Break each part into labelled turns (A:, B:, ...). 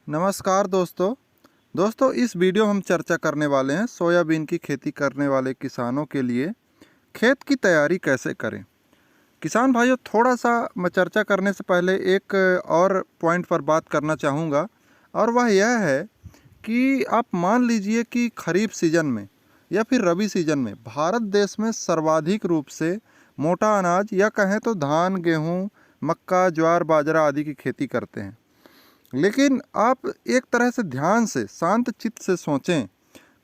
A: नमस्कार दोस्तों इस वीडियो हम चर्चा करने वाले हैं सोयाबीन की खेती करने वाले किसानों के लिए खेत की तैयारी कैसे करें। किसान भाइयों, थोड़ा सा मैं चर्चा करने से पहले एक और पॉइंट पर बात करना चाहूँगा, और वह यह है कि आप मान लीजिए कि खरीफ सीजन में या फिर रबी सीजन में भारत देश में सर्वाधिक रूप से मोटा अनाज या कहें तो धान, गेहूँ, मक्का, ज्वार, बाजरा आदि की खेती करते हैं। लेकिन आप एक तरह से ध्यान से शांत चित्त से सोचें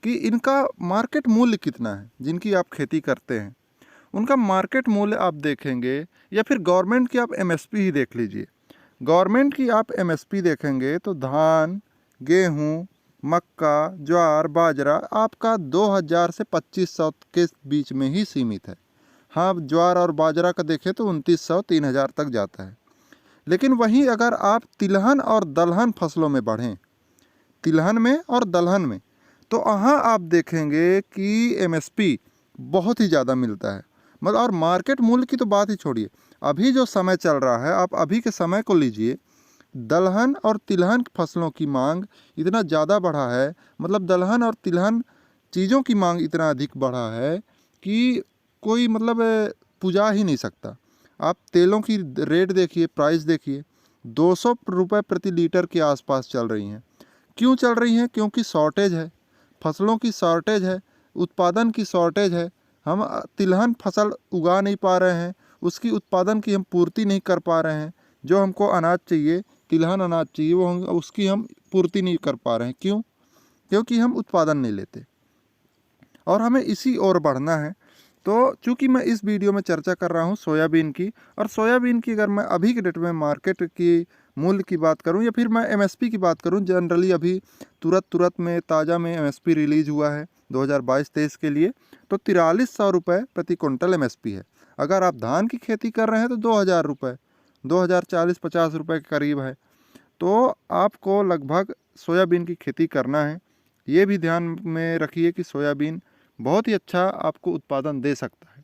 A: कि इनका मार्केट मूल्य कितना है। जिनकी आप खेती करते हैं उनका मार्केट मूल्य आप देखेंगे, या फिर गवर्नमेंट की आप एमएसपी ही देख लीजिए। गवर्नमेंट की आप एमएसपी देखेंगे तो धान, गेहूँ, मक्का, ज्वार, बाजरा आपका 2000 से 2500 के बीच में ही सीमित है। हाँ, ज्वार और बाजरा का देखें तो 2900-3000 तक जाता है। लेकिन वहीं अगर आप तिलहन और दलहन फसलों में बढ़ें, तिलहन में और दलहन में, तो वहाँ आप देखेंगे कि एमएसपी बहुत ही ज़्यादा मिलता है। मतलब और मार्केट मूल्य की तो बात ही छोड़िए, अभी जो समय चल रहा है आप अभी के समय को लीजिए। दलहन और तिलहन फसलों की मांग इतना ज़्यादा बढ़ा है, मतलब दलहन और तिलहन चीज़ों की मांग इतना अधिक बढ़ा है कि कोई मतलब पुजा ही नहीं सकता। आप तेलों की रेट देखिए, प्राइस देखिए, 200 रुपये प्रति लीटर के आसपास चल रही हैं। क्यों चल रही हैं? क्योंकि शॉर्टेज है, फसलों की शॉर्टेज है, उत्पादन की शॉर्टेज है। हम तिलहन फसल उगा नहीं पा रहे हैं, उसकी उत्पादन की हम पूर्ति नहीं कर पा रहे हैं। जो हमको अनाज चाहिए, तिलहन अनाज चाहिए, वो हम उसकी हम पूर्ति नहीं कर पा रहे हैं। क्यों? क्योंकि हम उत्पादन नहीं लेते, और हमें इसी ओर बढ़ना है। तो चूँकि मैं इस वीडियो में चर्चा कर रहा हूँ सोयाबीन की, और सोयाबीन की अगर मैं अभी के डेट में मार्केट की मूल्य की बात करूँ या फिर मैं एमएसपी की बात करूँ, जनरली अभी तुरंत में ताज़ा में एमएसपी रिलीज़ हुआ है 2022-23 के लिए, तो 4300 रुपये प्रति कुंटल एमएसपी है। अगर आप धान की खेती कर रहे हैं तो 2000 रुपये, 2040-50 रुपये के करीब है। तो आपको लगभग सोयाबीन की खेती करना है। ये भी ध्यान में रखिए कि सोयाबीन बहुत ही अच्छा आपको उत्पादन दे सकता है।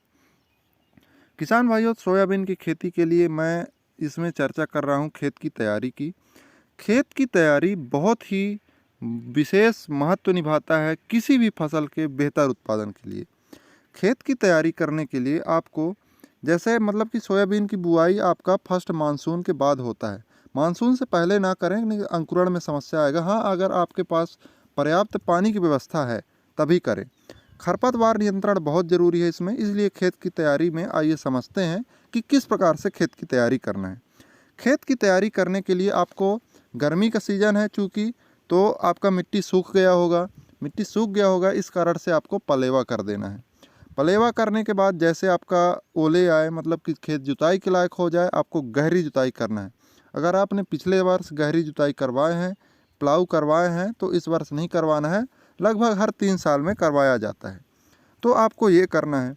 A: किसान भाइयों, सोयाबीन की खेती के लिए मैं इसमें चर्चा कर रहा हूँ खेत की तैयारी की। खेत की तैयारी बहुत ही विशेष महत्व निभाता है किसी भी फसल के बेहतर उत्पादन के लिए। खेत की तैयारी करने के लिए आपको, जैसे मतलब कि सोयाबीन की बुआई आपका फर्स्ट मानसून के बाद होता है। मानसून से पहले ना करें, नहीं अंकुरण में समस्या आएगा। हाँ, अगर आपके पास पर्याप्त पानी की व्यवस्था है तभी करें। खरपतवार नियंत्रण बहुत ज़रूरी है इसमें, इसलिए खेत की तैयारी में आइए समझते हैं कि किस प्रकार से खेत की तैयारी करना है। खेत की तैयारी करने के लिए आपको, गर्मी का सीज़न है चूँकि, तो आपका मिट्टी सूख गया होगा, इस कारण से आपको पलेवा कर देना है। पलेवा करने के बाद जैसे आपका ओले आए, मतलब कि खेत जुताई के लायक हो जाए, आपको गहरी जुताई करना है। अगर आपने पिछले वर्ष गहरी जुताई करवाए हैं, प्लाऊ करवाए हैं, तो इस वर्ष नहीं करवाना है। लगभग हर 3 साल में करवाया जाता है, तो आपको ये करना है।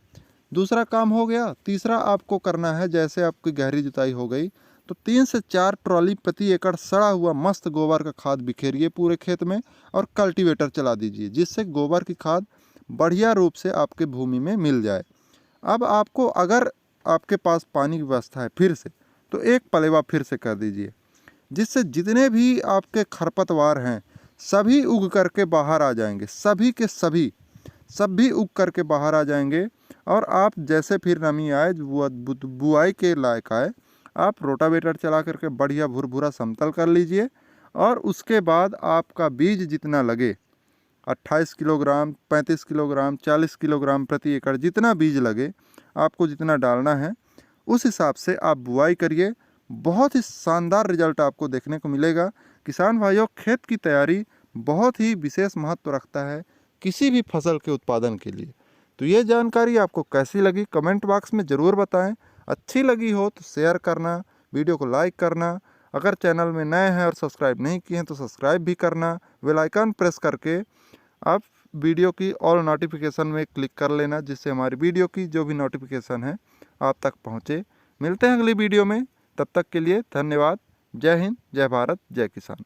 A: दूसरा काम हो गया। तीसरा आपको करना है, जैसे आपकी गहरी जुताई हो गई तो 3 से 4 ट्रॉली प्रति एकड़ सड़ा हुआ मस्त गोबर का खाद बिखेरिए पूरे खेत में, और कल्टीवेटर चला दीजिए, जिससे गोबर की खाद बढ़िया रूप से आपके भूमि में मिल जाए। अब आपको, अगर आपके पास पानी की व्यवस्था है फिर से, तो एक पलेवा फिर से कर दीजिए, जिससे जितने भी आपके खरपतवार हैं सभी उग करके बाहर आ जाएंगे। सभी के सभी सब भी उग करके बाहर आ जाएंगे, और आप जैसे फिर नमी आए, बुआई के लायक आए, आप रोटावेटर चला करके बढ़िया भुरभुरा समतल कर लीजिए। और उसके बाद आपका बीज जितना लगे, 28 किलोग्राम, 35 किलोग्राम, 40 किलोग्राम प्रति एकड़, जितना बीज लगे आपको, जितना डालना है, उस हिसाब से आप बुआई करिए। बहुत ही शानदार रिजल्ट आपको देखने को मिलेगा। किसान भाइयों, खेत की तैयारी बहुत ही विशेष महत्व रखता है किसी भी फसल के उत्पादन के लिए। तो ये जानकारी आपको कैसी लगी कमेंट बॉक्स में ज़रूर बताएं। अच्छी लगी हो तो शेयर करना, वीडियो को लाइक करना। अगर चैनल में नए हैं और सब्सक्राइब नहीं किए हैं तो सब्सक्राइब भी करना। बेल आइकन प्रेस करके आप वीडियो की ऑल नोटिफिकेशन में क्लिक कर लेना, जिससे हमारी वीडियो की जो भी नोटिफिकेशन है आप तक पहुँचे। मिलते हैं अगली वीडियो में, तब तक के लिए धन्यवाद। जय हिंद, जय भारत, जय किसान।